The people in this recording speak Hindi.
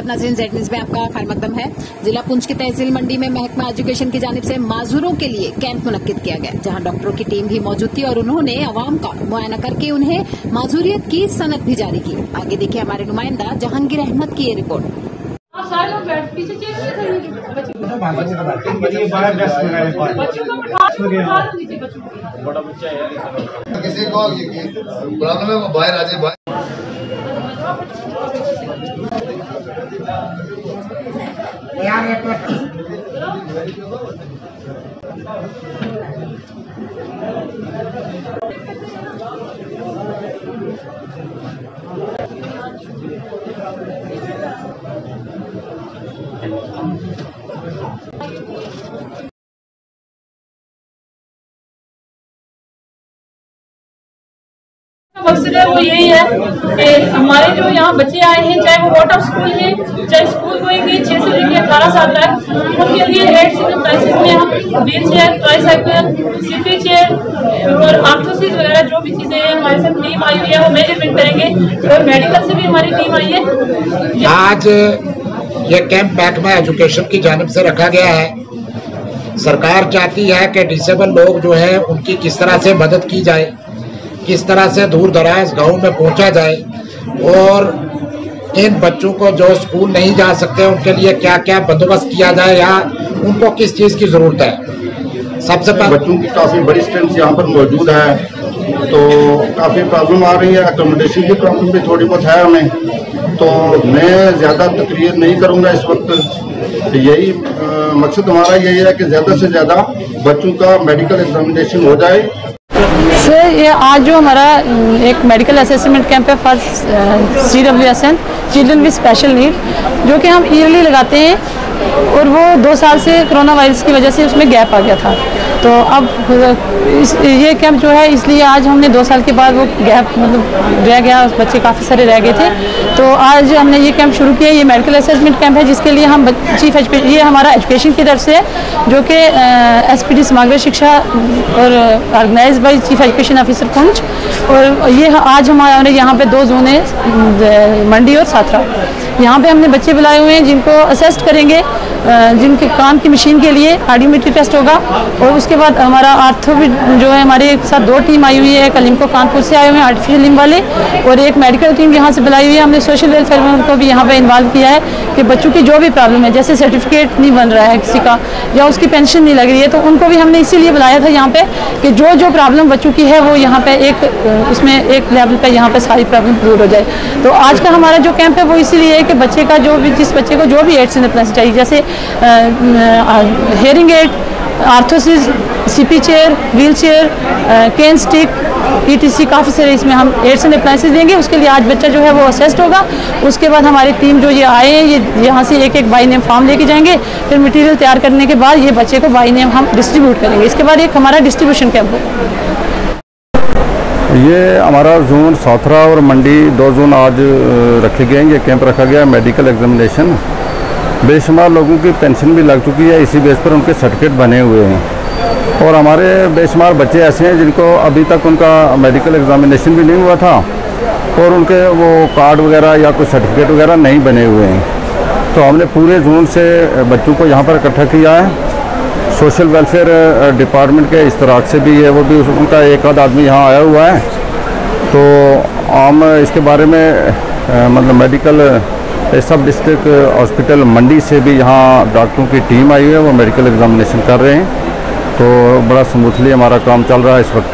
नाज़रीन, ज़ेड न्यूज़ में आपका खैर मकदम है। जिला पुंछ की तहसील मंडी में महकमा एजुकेशन की जानिब से माजूरों के लिए कैंप मुनक्किद किया गया, जहां डॉक्टरों की टीम भी मौजूद थी और उन्होंने अवाम का मुआयना करके उन्हें माजूरियत की सनद भी जारी की। आगे देखिए हमारे नुमाइंदा जहांगीर अहमद की ये रिपोर्ट। किसी को प्रॉब्लम है वो बाहर आ जाए। मकसद है वो यही है कि हमारे जो यहाँ बच्चे आए हैं, चाहे वो आउट ऑफ स्कूल हैं, चाहे स्कूल गोइंग 6 से लेकर 18 साल तक, उनके लिए हेड प्राइसेस में हम wheel chair, tricycle, CP chair और आर्थोसिस वगैरह जो भी चीजें हैं हमारे साथ टीम आई हुई है वो मेजरमेंट करेंगे। और मेडिकल से भी हमारी टीम आई है। आज ये कैंप महकमा एजुकेशन की जानिब से रखा गया है। सरकार चाहती है कि डिसेबल लोग जो है उनकी किस तरह से मदद की जाए, किस तरह से दूर दराज गाँव में पहुंचा जाए और इन बच्चों को जो स्कूल नहीं जा सकते उनके लिए क्या क्या बंदोबस्त किया जाए या उनको किस चीज़ की ज़रूरत है। सबसे पहले बच्चों की काफ़ी बड़ी स्ट्रेंथ यहाँ पर मौजूद है, तो काफ़ी प्रॉब्लम आ रही है। अकोमोडेशन की प्रॉब्लम भी थोड़ी बहुत है हमें, तो मैं ज़्यादा तकरीर नहीं करूँगा इस वक्त। यही मकसद हमारा यही है कि ज़्यादा से ज़्यादा बच्चों का मेडिकल एग्जामिनेशन हो जाए। सर, ये आज जो हमारा एक मेडिकल असेसमेंट कैंप है for CWSN children with special need, जो कि हम ईयरली लगाते हैं और वो 2 साल से कोरोना वायरस की वजह से उसमें गैप आ गया था। तो अब ये कैंप जो है इसलिए आज हमने 2 साल के बाद वो गैप मतलब रह गया, बच्चे काफ़ी सारे रह गए थे, तो आज हमने ये कैंप शुरू किया। ये मेडिकल असेसमेंट कैंप है जिसके लिए हम ये हमारा एजुकेशन की तरफ से है, जो कि SPD समग्र शिक्षा और organize by chief education officer Poonch. और ये आज हमारे यहाँ पे 2 जोन है, मंडी और साथरा। यहाँ पे हमने बच्चे बुलाए हुए हैं जिनको असेस्ट करेंगे, जिनके कान की मशीन के लिए ऑडियोमेट्री टेस्ट होगा। और उसके बाद हमारा आर्थो भी जो है, हमारे साथ 2 टीम आई हुई है, एक अलिम्को कानपुर से आए हुए हैं आर्टिफिशियल लिम्ब वाले, और एक मेडिकल टीम यहाँ से बुलाई हुई है। हमने सोशल वेलफेयर में उनको भी यहाँ पे इन्वॉल्व किया है कि बच्चों की जो भी प्रॉब्लम है, जैसे सर्टिफिकेट नहीं बन रहा है किसी का या उसकी पेंशन नहीं लग रही है, तो उनको भी हमने इसीलिए बुलाया था यहाँ पे कि जो प्रॉब्लम बच्चों की है वो यहाँ पे उसमें एक लेवल पे यहाँ पे सारी प्रॉब्लम दूर हो जाए। तो आज का हमारा जो कैंप है वो इसीलिए है कि बच्चे का जिस बच्चे को जो भी एड्स एंड चाहिए, जैसे hearing aid, orthosis, CP chair, wheel chair, cane stick, ETC, काफ़ी सारे इसमें हम एड्स एंड अप्लायंसेस देंगे। उसके लिए आज बच्चा जो है वो असेस्ड होगा। उसके बाद हमारी टीम जो ये आए हैं, ये यहाँ से एक बाई नेम फॉर्म लेके जाएंगे। फिर मटेरियल तैयार करने के बाद ये बच्चे को बाई नेम हम डिस्ट्रीब्यूट करेंगे। इसके बाद एक हमारा डिस्ट्रीब्यूशन कैंप होगा। ये हमारा जोन साथरा और मंडी 2 जोन आज रखे गए हैं। ये कैंप रखा गया है मेडिकल एग्जामिनेशन। बेशुमार लोगों की पेंशन भी लग चुकी है, इसी बेस पर उनके सर्टिफिकेट बने हुए हैं। और हमारे बेशुमार बच्चे ऐसे हैं जिनको अभी तक उनका मेडिकल एग्जामिनेशन भी नहीं हुआ था और उनके वो कार्ड वगैरह या कोई सर्टिफिकेट वगैरह नहीं बने हुए हैं। तो हमने पूरे जोन से बच्चों को यहाँ पर इकट्ठा किया है। सोशल वेलफेयर डिपार्टमेंट के इश्तराक से भी है, वो भी उनका एक आध आदमी यहाँ आया हुआ है। तो हम इसके बारे में मतलब मेडिकल सब डिस्ट्रिक्ट हॉस्पिटल मंडी से भी यहाँ डॉक्टरों की टीम आई हुई है, वो मेडिकल एग्जामिनेशन कर रहे हैं। तो बड़ा स्मूथली हमारा काम चल रहा है इस वक्त।